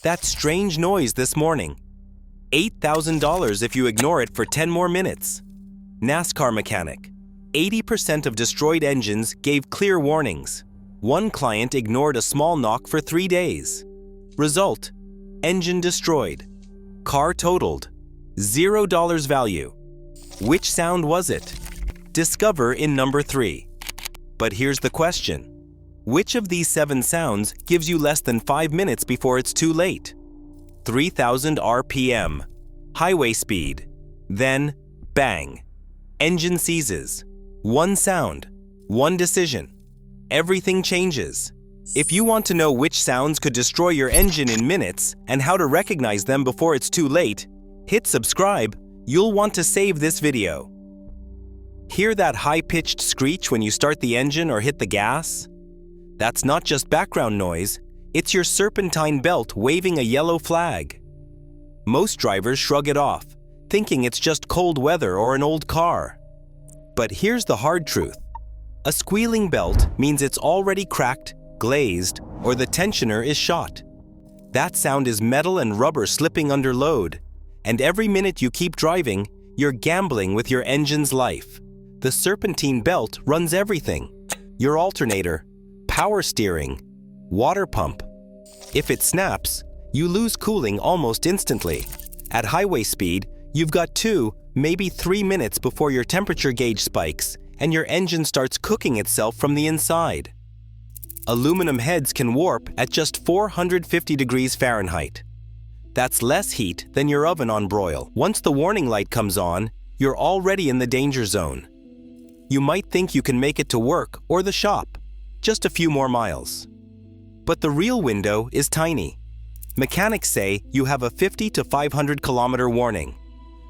That strange noise this morning. $8,000 if you ignore it for 10 more minutes. NASCAR mechanic. 80% of destroyed engines gave clear warnings. One client ignored a small knock for 3 days. Result: engine destroyed. Car totaled. $0 value. Which sound was it? Discover in number 3. But here's the question. Which of these 7 sounds gives you less than 5 minutes before it's too late? 3,000 RPM. Highway speed. Then, bang. Engine seizes. One sound. One decision. Everything changes. If you want to know which sounds could destroy your engine in minutes and how to recognize them before it's too late, hit subscribe. You'll want to save this video. Hear that high-pitched screech when you start the engine or hit the gas? That's not just background noise, it's your serpentine belt waving a yellow flag. Most drivers shrug it off, thinking it's just cold weather or an old car. But here's the hard truth. A squealing belt means it's already cracked, glazed, or the tensioner is shot. That sound is metal and rubber slipping under load, and every minute you keep driving, you're gambling with your engine's life. The serpentine belt runs everything: your alternator, power steering, water pump. If it snaps, you lose cooling almost instantly. At highway speed, you've got 2, maybe 3 minutes before your temperature gauge spikes and your engine starts cooking itself from the inside. Aluminum heads can warp at just 450 degrees Fahrenheit. That's less heat than your oven on broil. Once the warning light comes on, you're already in the danger zone. You might think you can make it to work or the shop, just a few more miles. But the real window is tiny. Mechanics say you have a 50 to 500 kilometer warning.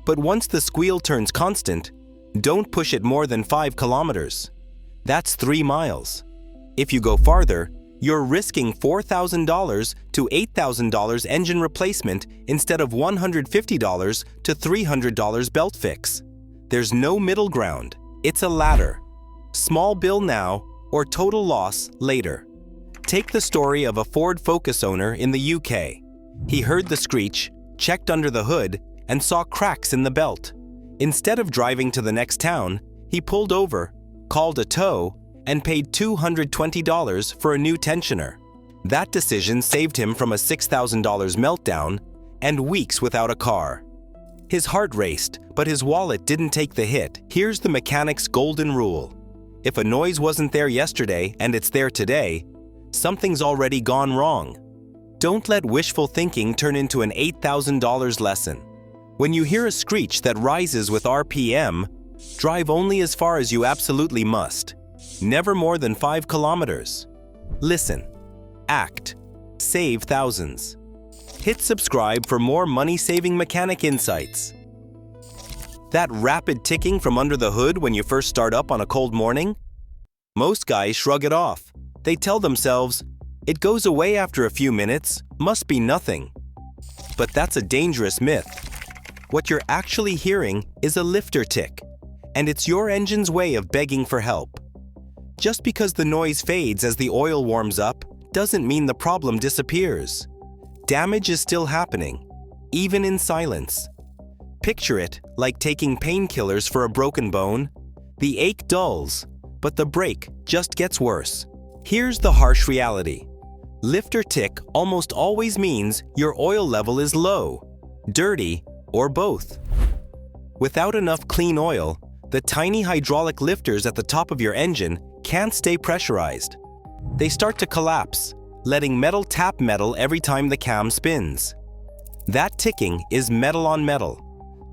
But once the squeal turns constant, don't push it more than 5 kilometers. That's 3 miles. If you go farther, you're risking $4,000 to $8,000 engine replacement instead of $150 to $300 belt fix. There's no middle ground. It's a ladder. Small bill now or total loss later. Take the story of a Ford Focus owner in the UK. He heard the screech, checked under the hood, and saw cracks in the belt. Instead of driving to the next town, he pulled over, called a tow, and paid $220 for a new tensioner. That decision saved him from a $6,000 meltdown and weeks without a car. His heart raced, but his wallet didn't take the hit. Here's the mechanic's golden rule. If a noise wasn't there yesterday and it's there today, something's already gone wrong. Don't let wishful thinking turn into an $8,000 lesson. When you hear a screech that rises with RPM, drive only as far as you absolutely must. Never more than 5 kilometers. Listen, act, save thousands. Hit subscribe for more money-saving mechanic insights. That rapid ticking from under the hood when you first start up on a cold morning? Most guys shrug it off. They tell themselves, it goes away after a few minutes, must be nothing. But that's a dangerous myth. What you're actually hearing is a lifter tick, and it's your engine's way of begging for help. Just because the noise fades as the oil warms up doesn't mean the problem disappears. Damage is still happening, even in silence. Picture it like taking painkillers for a broken bone. The ache dulls, but the break just gets worse. Here's the harsh reality. Lifter tick almost always means your oil level is low, dirty, or both. Without enough clean oil, the tiny hydraulic lifters at the top of your engine can't stay pressurized. They start to collapse, letting metal tap metal every time the cam spins. That ticking is metal on metal,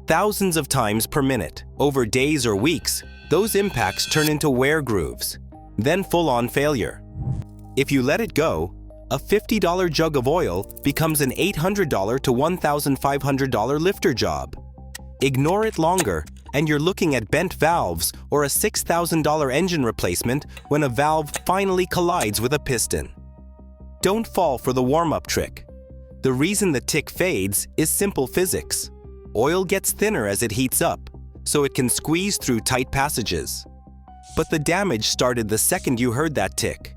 thousands of times per minute. Over days or weeks, those impacts turn into wear grooves, then full-on failure. If you let it go, a $50 jug of oil becomes an $800 to $1,500 lifter job. Ignore it longer, and you're looking at bent valves or a $6,000 engine replacement when a valve finally collides with a piston. Don't fall for the warm-up trick. The reason the tick fades is simple physics. Oil gets thinner as it heats up, so it can squeeze through tight passages. But the damage started the second you heard that tick.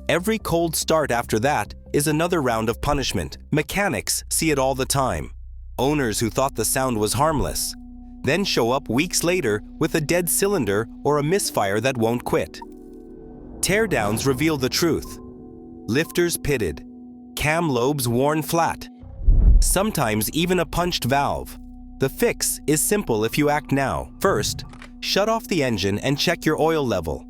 Every cold start after that is another round of punishment. Mechanics see it all the time. Owners who thought the sound was harmless then show up weeks later with a dead cylinder or a misfire that won't quit. Teardowns reveal the truth. Lifters pitted, cam lobes worn flat, sometimes even a punched valve. The fix is simple if you act now. First, shut off the engine and check your oil level.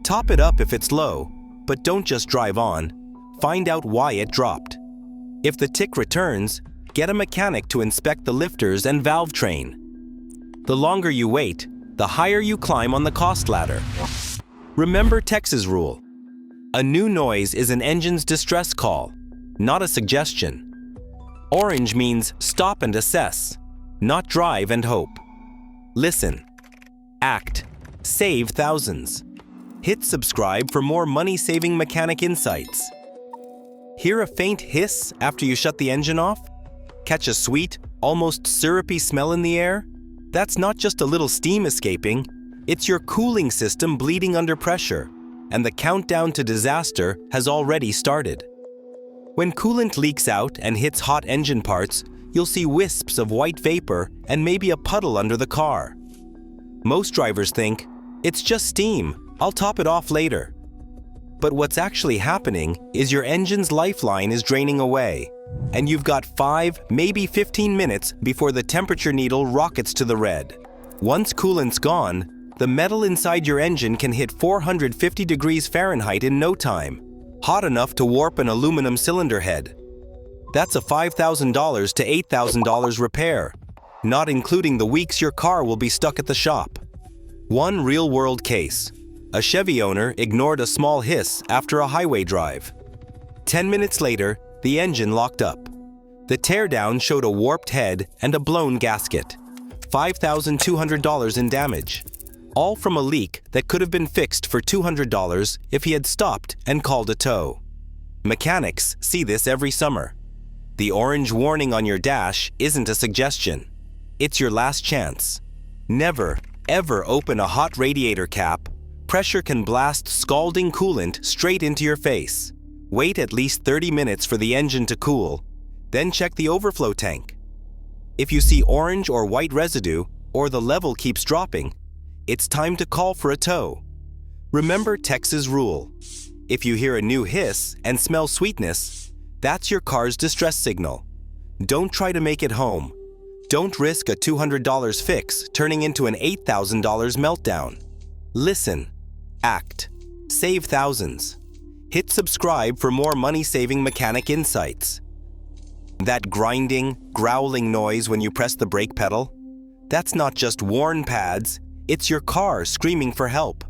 Top it up if it's low, but don't just drive on. Find out why it dropped. If the tick returns, get a mechanic to inspect the lifters and valve train. The longer you wait, the higher you climb on the cost ladder. Remember Tex's rule. A new noise is an engine's distress call, not a suggestion. Orange means stop and assess, not drive and hope. Listen, act, save thousands. Hit subscribe for more money-saving mechanic insights. Hear a faint hiss after you shut the engine off? Catch a sweet, almost syrupy smell in the air? That's not just a little steam escaping, it's your cooling system bleeding under pressure, and the countdown to disaster has already started. When coolant leaks out and hits hot engine parts, you'll see wisps of white vapor and maybe a puddle under the car. Most drivers think, it's just steam, I'll top it off later. But what's actually happening is your engine's lifeline is draining away, and you've got 5, maybe 15 minutes before the temperature needle rockets to the red. Once coolant's gone, the metal inside your engine can hit 450 degrees Fahrenheit in no time, hot enough to warp an aluminum cylinder head. That's a $5,000 to $8,000 repair, not including the weeks your car will be stuck at the shop. One real-world case. A Chevy owner ignored a small hiss after a highway drive. 10 minutes later, the engine locked up. The teardown showed a warped head and a blown gasket. $5,200 in damage. All from a leak that could have been fixed for $200 if he had stopped and called a tow. Mechanics see this every summer. The orange warning on your dash isn't a suggestion. It's your last chance. Never, ever open a hot radiator cap. Pressure can blast scalding coolant straight into your face. Wait at least 30 minutes for the engine to cool, then check the overflow tank. If you see orange or white residue, or the level keeps dropping, it's time to call for a tow. Remember Tex's rule. If you hear a new hiss and smell sweetness, that's your car's distress signal. Don't try to make it home. Don't risk a $200 fix turning into an $8,000 meltdown. Listen, act, save thousands. Hit subscribe for more money-saving mechanic insights. That grinding, growling noise when you press the brake pedal? That's not just worn pads, it's your car screaming for help.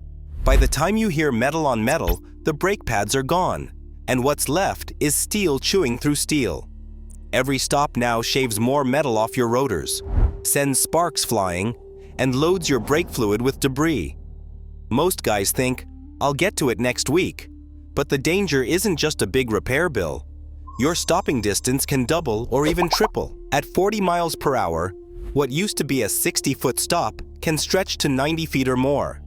By the time you hear metal on metal, the brake pads are gone, and what's left is steel chewing through steel. Every stop now shaves more metal off your rotors, sends sparks flying, and loads your brake fluid with debris. Most guys think, I'll get to it next week. But the danger isn't just a big repair bill. Your stopping distance can double or even triple. At 40 miles per hour, what used to be a 60-foot stop can stretch to 90 feet or more.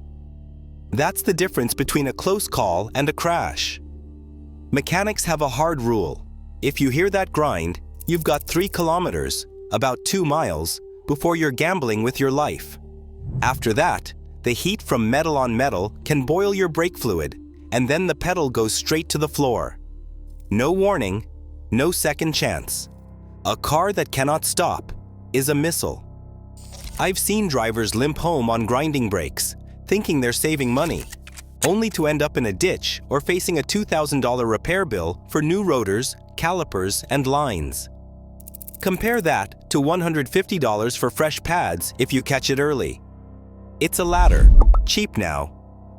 That's the difference between a close call and a crash. Mechanics have a hard rule. If you hear that grind, you've got 3 kilometers, about 2 miles, before you're gambling with your life. After that, the heat from metal on metal can boil your brake fluid, and then the pedal goes straight to the floor. No warning, no second chance. A car that cannot stop is a missile. I've seen drivers limp home on grinding brakes, thinking they're saving money, only to end up in a ditch or facing a $2,000 repair bill for new rotors, calipers, and lines. Compare that to $150 for fresh pads if you catch it early. It's a ladder, cheap now,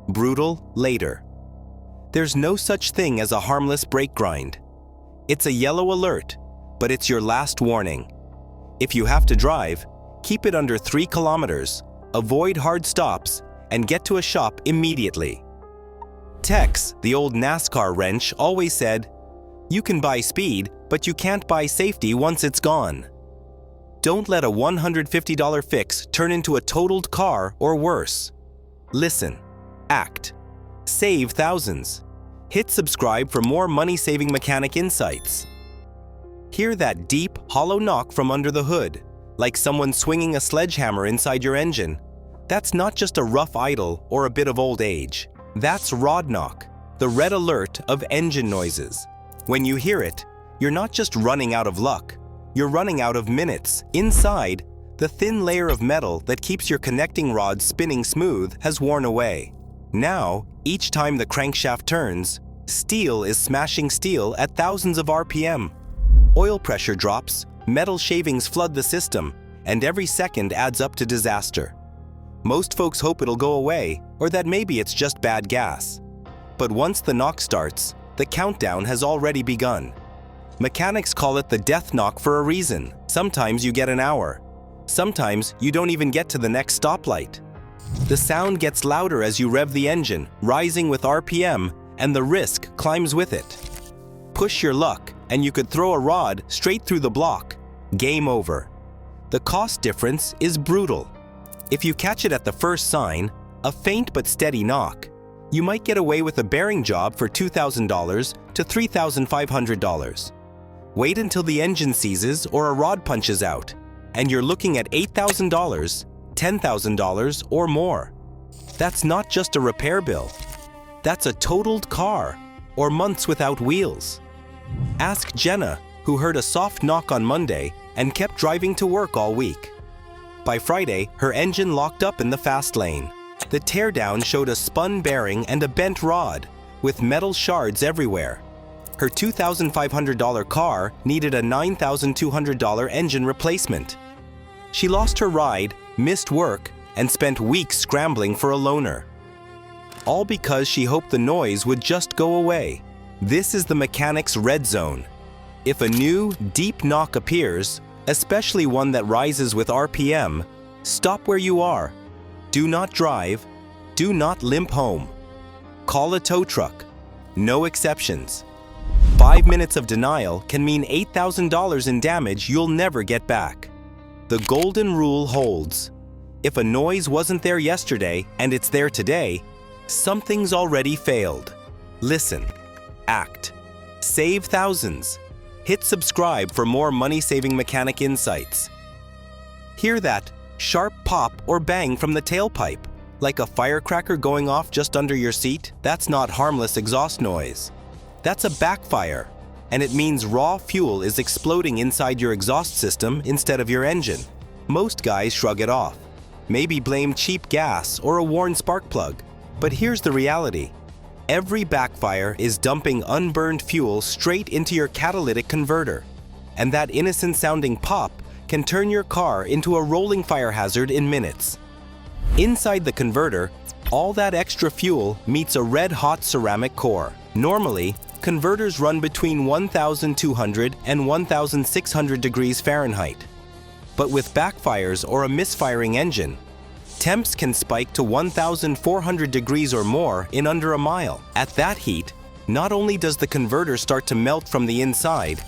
brutal later. There's no such thing as a harmless brake grind. It's a yellow alert, but it's your last warning. If you have to drive, keep it under 3 kilometers, avoid hard stops, and get to a shop immediately. Tex, the old NASCAR wrench, always said, "You can buy speed, but you can't buy safety once it's gone." Don't let a $150 fix turn into a totaled car or worse. Listen, act, save thousands. Hit subscribe for more money-saving mechanic insights. Hear that deep, hollow knock from under the hood, like someone swinging a sledgehammer inside your engine. That's not just a rough idle or a bit of old age. That's rod knock, the red alert of engine noises. When you hear it, you're not just running out of luck, you're running out of minutes. Inside, the thin layer of metal that keeps your connecting rod spinning smooth has worn away. Now, each time the crankshaft turns, steel is smashing steel at thousands of RPM. Oil pressure drops, metal shavings flood the system, and every second adds up to disaster. Most folks hope it'll go away, or that maybe it's just bad gas. But once the knock starts, the countdown has already begun. Mechanics call it the death knock for a reason. Sometimes you get an hour. Sometimes you don't even get to the next stoplight. The sound gets louder as you rev the engine, rising with RPM, and the risk climbs with it. Push your luck, and you could throw a rod straight through the block. Game over. The cost difference is brutal. If you catch it at the first sign, a faint but steady knock, you might get away with a bearing job for $2,000 to $3,500. Wait until the engine seizes or a rod punches out, and you're looking at $8,000, $10,000 or more. That's not just a repair bill. That's a totaled car or months without wheels. Ask Jenna, who heard a soft knock on Monday and kept driving to work all week. By Friday, her engine locked up in the fast lane. The teardown showed a spun bearing and a bent rod, with metal shards everywhere. Her $2,500 car needed a $9,200 engine replacement. She lost her ride, missed work, and spent weeks scrambling for a loaner. All because she hoped the noise would just go away. This is the mechanic's red zone. If a new, deep knock appears, especially one that rises with RPM, stop where you are. Do not drive. Do not limp home. Call a tow truck. No exceptions. 5 minutes of denial can mean $8,000 in damage you'll never get back. The golden rule holds. If a noise wasn't there yesterday and it's there today, something's already failed. Listen. Act. Save thousands. Hit subscribe for more money-saving mechanic insights. Hear that sharp pop or bang from the tailpipe, like a firecracker going off just under your seat? That's not harmless exhaust noise. That's a backfire, and it means raw fuel is exploding inside your exhaust system instead of your engine. Most guys shrug it off, maybe blame cheap gas or a worn spark plug. But here's the reality. Every backfire is dumping unburned fuel straight into your catalytic converter, and that innocent-sounding pop can turn your car into a rolling fire hazard in minutes. Inside the converter, all that extra fuel meets a red-hot ceramic core. Normally, converters run between 1,200 and 1,600 degrees Fahrenheit. But with backfires or a misfiring engine, temps can spike to 1,400 degrees or more in under a mile. At that heat, not only does the converter start to melt from the inside,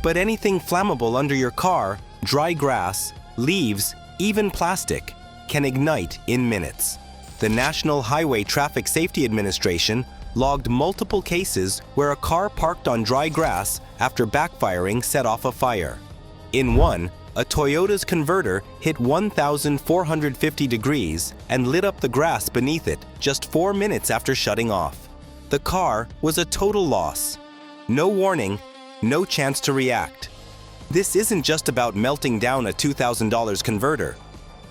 but anything flammable under your car, dry grass, leaves, even plastic, can ignite in minutes. The National Highway Traffic Safety Administration logged multiple cases where a car parked on dry grass after backfiring set off a fire. In one, a Toyota's converter hit 1,450 degrees and lit up the grass beneath it just 4 minutes after shutting off. The car was a total loss. No warning, no chance to react. This isn't just about melting down a $2,000 converter.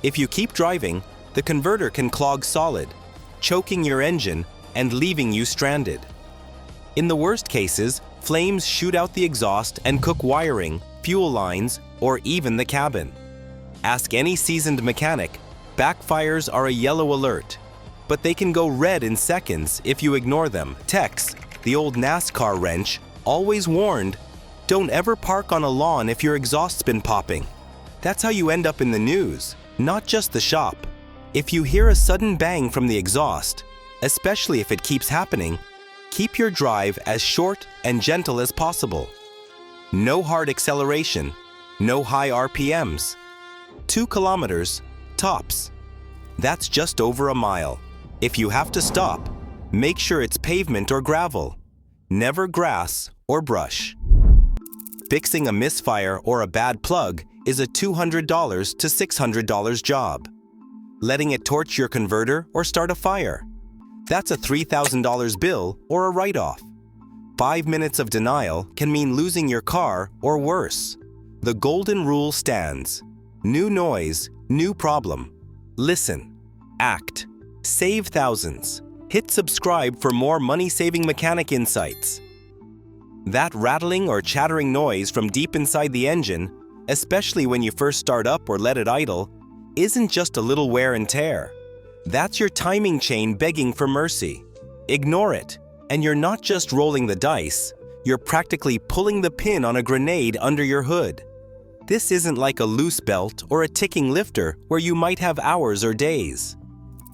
If you keep driving, the converter can clog solid, choking your engine and leaving you stranded. In the worst cases, flames shoot out the exhaust and cook wiring, fuel lines, or even the cabin. Ask any seasoned mechanic, backfires are a yellow alert, but they can go red in seconds if you ignore them. Tex, the old NASCAR wrench, always warned, don't ever park on a lawn if your exhaust's been popping. That's how you end up in the news, not just the shop. If you hear a sudden bang from the exhaust, especially if it keeps happening, keep your drive as short and gentle as possible. No hard acceleration, no high RPMs. 2 kilometers, tops. That's just over a mile. If you have to stop, make sure it's pavement or gravel. Never grass or brush. Fixing a misfire or a bad plug is a $200 to $600 job. Letting it torch your converter or start a fire. That's a $3,000 bill or a write-off. 5 minutes of denial can mean losing your car or worse. The golden rule stands. New noise, new problem. Listen. Act. Save thousands. Hit subscribe for more money-saving mechanic insights. That rattling or chattering noise from deep inside the engine, especially when you first start up or let it idle, isn't just a little wear and tear. That's your timing chain begging for mercy. Ignore it, and you're not just rolling the dice, you're practically pulling the pin on a grenade under your hood. This isn't like a loose belt or a ticking lifter where you might have hours or days.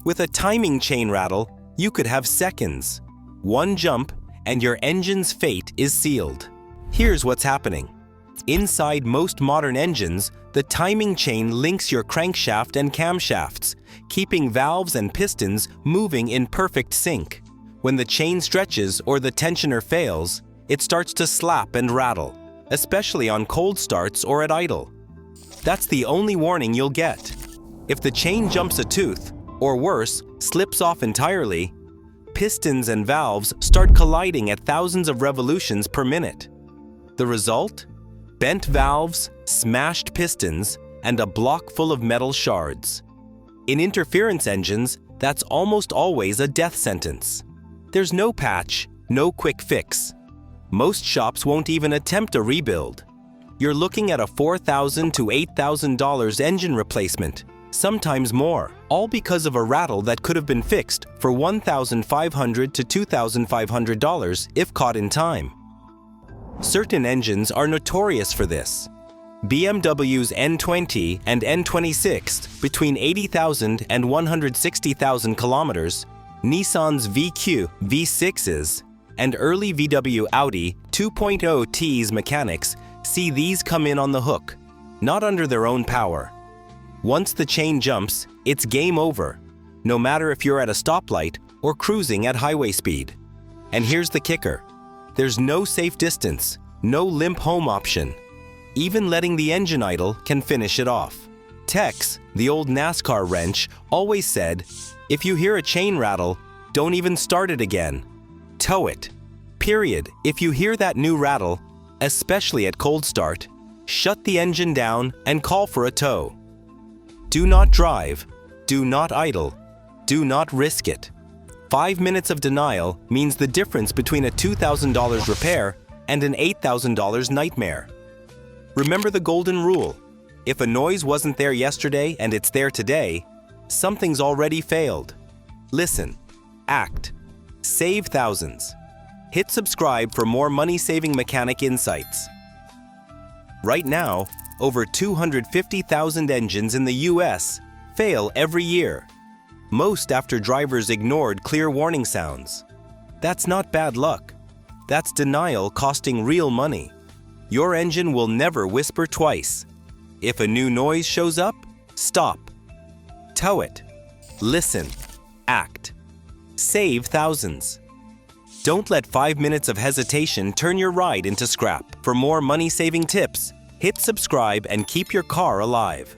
With a timing chain rattle, you could have seconds. One jump, and your engine's fate is sealed. Here's what's happening. Inside most modern engines, the timing chain links your crankshaft and camshafts, keeping valves and pistons moving in perfect sync. When the chain stretches or the tensioner fails, it starts to slap and rattle, especially on cold starts or at idle. That's the only warning you'll get. If the chain jumps a tooth, or worse, slips off entirely, pistons and valves start colliding at thousands of revolutions per minute. The result? Bent valves, smashed pistons, and a block full of metal shards. In interference engines, that's almost always a death sentence. There's no patch, no quick fix. Most shops won't even attempt a rebuild. You're looking at a $4,000 to $8,000 engine replacement, sometimes more, all because of a rattle that could have been fixed for $1,500 to $2,500 if caught in time. Certain engines are notorious for this. BMW's N20 and N26 between 80,000 and 160,000 kilometers, Nissan's VQ V6s, and early VW Audi 2.0T's mechanics see these come in on the hook, not under their own power. Once the chain jumps, it's game over, no matter if you're at a stoplight or cruising at highway speed. And here's the kicker. There's no safe distance, no limp home option. Even letting the engine idle can finish it off. Tex, the old NASCAR wrench, always said, if you hear a chain rattle, don't even start it again. Tow it. Period. If you hear that new rattle, especially at cold start, shut the engine down and call for a tow. Do not drive. Do not idle. Do not risk it. 5 minutes of denial means the difference between a $2,000 repair and an $8,000 nightmare. Remember the golden rule. If a noise wasn't there yesterday and it's there today, something's already failed. Listen. Act. Save thousands. Hit subscribe for more money-saving mechanic insights. Right now, over 250,000 engines in the US fail every year. Most after drivers ignored clear warning sounds. That's not bad luck. That's denial costing real money. Your engine will never whisper twice. If a new noise shows up, stop. Tow it. Listen. Act. Save thousands. Don't let 5 minutes of hesitation turn your ride into scrap. For more money-saving tips, hit subscribe and keep your car alive.